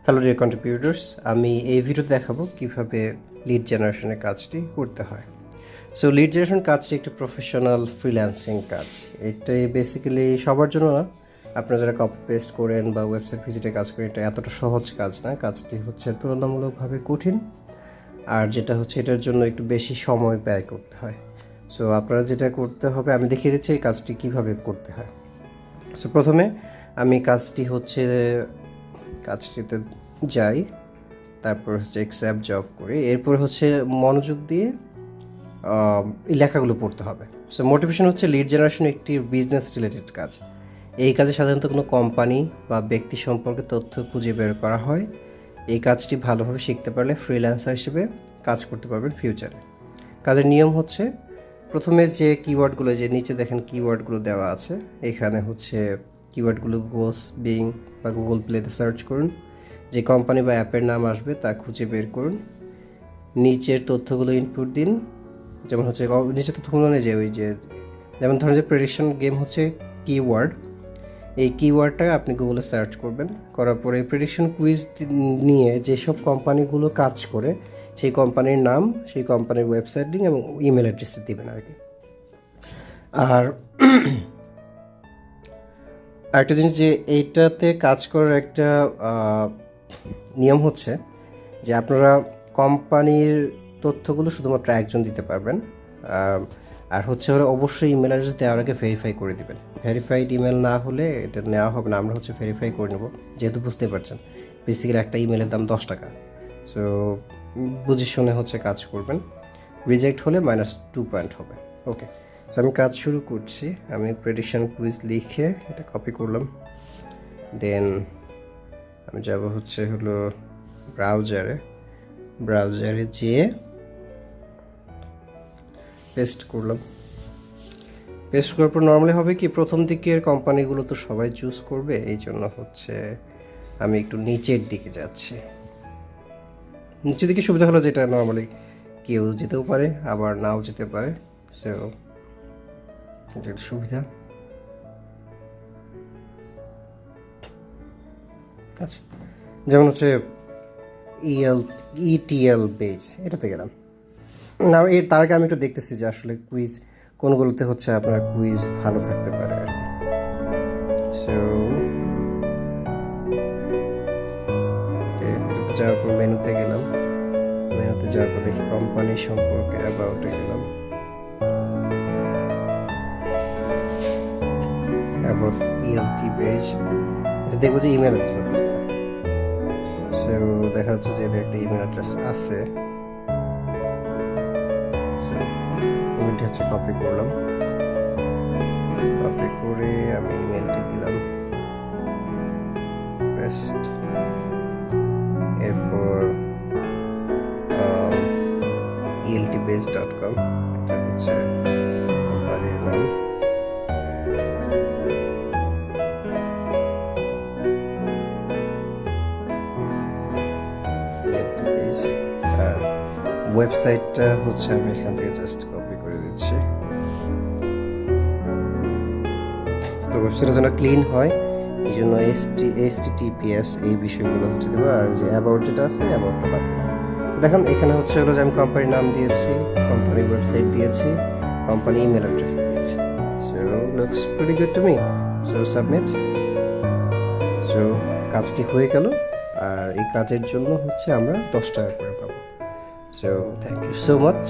Hello dear কন্ট্রিবিউটার্স, আমি এই ভিডিওতে দেখাবো কিভাবে লিড জেনারেশনের কাজটি করতে হয়। সো লিড জেনারেশন কাজটি একটি প্রফেশনাল ফ্রিল্যান্সিং কাজ। এটাই বেসিক্যালি সবার জন্য না, আপনারা যারা কপি পেস্ট করেন বা ওয়েবসাইট ভিজিটে কাজ করেন, এটা এতটা সহজ কাজ না। কাজটি হচ্ছে তুলনামূলকভাবে কঠিন, আর যেটা হচ্ছে এটার জন্য একটু বেশি সময় ব্যয় করতে হয়। সো আপনারা যেটা করতে হবে, আমি দেখিয়ে দিচ্ছি এই কাজটি কীভাবে করতে হয়। সো প্রথমে আমি কাজটিতে যাই, তারপর হচ্ছে অ্যাকসেপ্ট জব করি, এরপর হচ্ছে মনোযোগ দিয়ে এই লেখাগুলো পড়তে হবে। সো মোটিভেশন হচ্ছে লিড জেনারেশন একটি বিজনেস রিলেটেড কাজ। এই কাজে সাধারণত কোনো কোম্পানি বা ব্যক্তি সম্পর্কে তথ্য খুঁজে বের করা হয়। এই কাজটি ভালোভাবে শিখতে পারলে ফ্রিল্যান্সার হিসেবে কাজ করতে পারবেন ফিউচারে। কাজের নিয়ম হচ্ছে, প্রথমে যে কিওয়ার্ডগুলো, যে নিচে দেখেন কিওয়ার্ডগুলো দেওয়া আছে, এখানে হচ্ছে কিওয়ার্ডগুলো গুগলস বিং বা গুগল প্লেতে সার্চ করুন। যে কোম্পানি বা অ্যাপের নাম আসবে তা খুঁজে বের করুন। নিচের তথ্যগুলো ইনপুট দিন। যেমন হচ্ছে নিচের তথ্যগুলো যেমন ধরুন যে প্রেডিকশন গেম হচ্ছে কিওয়ার্ড। এই কিওয়ার্ডটা আপনি গুগলে সার্চ করবেন, করার পরে প্রেডিকশন কুইজ নিয়ে যেসব কোম্পানিগুলো কাজ করে সেই কোম্পানির নাম, সেই কোম্পানির ওয়েবসাইট লিঙ্ক এবং ইমেল অ্যাড্রেস দিবেন আর কি। আর আরেকটা জিনিস, যে এইটাতে কাজ করার একটা নিয়ম হচ্ছে যে আপনারা কোম্পানির তথ্যগুলো শুধুমাত্র একজন দিতে পারবেন। আর হচ্ছে ওরা অবশ্যই ইমেল অ্যাড্রেস দেওয়ার আগে ভেরিফাই করে দিবেন। ভেরিফাইড ইমেল না হলে এটা নেওয়া হবে না। আমরা হচ্ছে ভেরিফাই করে নেব, যেহেতু বুঝতে পারছেন বেসিক্যালি একটা ইমেলের দাম 10 টাকা। সো বুঝে শুনে হচ্ছে কাজ করবেন। রিজেক্ট হলে -2 পয়েন্ট হবে। ওকে, সো আমি কাজ শুরু করছি। আমি প্রেডিকশন কুইজ লিখে এটা কপি করলাম। দেন আমি যাব হলো ব্রাউজারে যেয়ে পেস্ট করলাম। পেস্ট করার পর নর্মালি হবে কি, প্রথম দিকের কোম্পানিগুলো তো সবাই চুজ করবে, এই জন্য হচ্ছে আমি একটু নিচের দিকে যাচ্ছি। নিচের দিকে সুবিধা হলো যেটা নর্মালি কেউ যেতেও পারে আবার নাও যেতে পারে। সো এটা সুবিধা। আচ্ছা, যেমন হচ্ছে ETL বেজ, এটাতে গেলাম না। এর তার আগে আমি একটু দেখতেছি যে আসলে কুইজ কোনগুলোতে হচ্ছে আপনার কুইজ ভালো থাকতে পারে আর কি। সো এটাতে যাওয়ার পর মেনুতে গেলাম। মেনুতে যাওয়ার পর দেখি কোম্পানি সম্পর্কে অ্যাবাউটে গেলাম। অ্যাবাউট ELT পেজ, এটা দেখবো যে ইমেল অ্যাড্রেস আছে কিনা। সো দেখা যাচ্ছে যে এদের একটা ইমেল অ্যাড্রেস আছে। ইমেলটা হচ্ছে কপি করলাম। কপি করে আমি ইমেলটা দিলাম পেস্ট। এরপর eltbase.com, এটা হচ্ছে কোম্পানির নাম। আর ওয়েবসাইটটা হচ্ছে আমি এখান থেকে জাস্ট কপি করে দিচ্ছি। তো ওয়েবসাইটটা যেন ক্লিন হয়, এই জন্য HTTPS এই বিষয়গুলো হচ্ছে দেবো। আর যে অ্যাবাউট যেটা আছে, অ্যাবাউটটা বাদ দিলাম। তো দেখুন এখানে হচ্ছে যে আমি কোম্পানির নাম দিয়েছি, কোম্পানির ওয়েবসাইট দিয়েছি, কোম্পানি ইমেল অ্যাড্রেস দিয়েছি। So looks pretty good to me. So submit. So কাজটি হয়ে গেল, আর এই কাজের জন্য হচ্ছে আমরা 10 টাকা করে পাবো। So thank you so much.